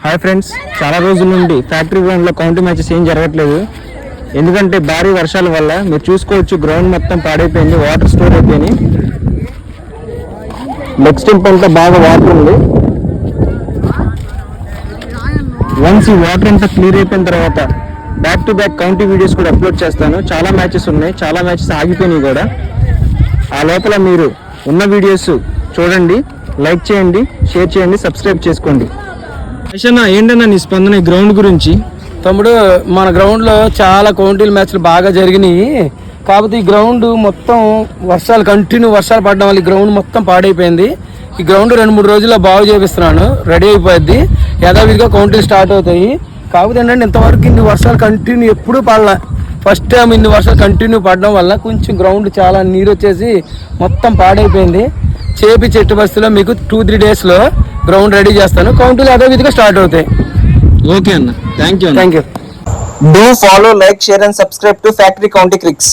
Hi friends, చాలా రోజుల నుండి ఫ్యాక్టరీ గ్రౌండ్లో కౌంటీ మ్యాచెస్ ఏం జరగట్లేదు. ఎందుకంటే భారీ వర్షాల వల్ల మీరు చూసుకోవచ్చు, గ్రౌండ్ మొత్తం పాడైపోయింది, వాటర్ స్టోర్ అయిపోయినాయి. లెగ్ స్టంప్ అంతా బాగా వాటర్ ఉంది. వన్స్ ఈ వాటర్ అంతా క్లియర్ అయిపోయిన తర్వాత back to back county videos కూడా అప్లోడ్ చేస్తాను. చాలా మ్యాచెస్ ఉన్నాయి, చాలా మ్యాచెస్ ఆగిపోయినాయి కూడా. ఆ లోపల మీరు ఉన్న వీడియోస్ చూడండి, లైక్ చేయండి, షేర్ చేయండి, సబ్స్క్రైబ్ చేసుకోండి. ఏంటన్నా నీ స్పందన ఈ గ్రౌండ్ గురించి? తమ్ముడు, మన గ్రౌండ్లో చాలా కౌంటీల మ్యాచ్లు బాగా జరిగినాయి. కాకపోతే ఈ గ్రౌండ్ మొత్తం కంటిన్యూ వర్షాలు పడడం వల్ల ఈ గ్రౌండ్ మొత్తం పాడైపోయింది. ఈ గ్రౌండ్ 2-3 రోజుల్లో బాగు చేపిస్తున్నాను, రెడీ అయిపోద్ది. యథావిధిగా కౌంటీలు స్టార్ట్ అవుతాయి. కాకపోతే ఏంటంటే ఇంతవరకు ఇన్ని వర్షాలు కంటిన్యూ ఎప్పుడూ పడలే. ఫస్ట్ టైం ఇన్ని వర్షాలు కంటిన్యూ పడడం వల్ల కొంచెం గ్రౌండ్ చాలా నీరు వచ్చేసి మొత్తం పాడైపోయింది. చేపి చెట్టు బస్తీలో మీకు 2-3 డేస్లో గ్రౌండ్ రెడీ చేస్తాను. కౌంటీలు యథావిధిగా స్టార్ట్ అవుతాయి. ఓకే అన్న, thank you. Thank you. Do follow, like, share and subscribe to Factory County Cricks.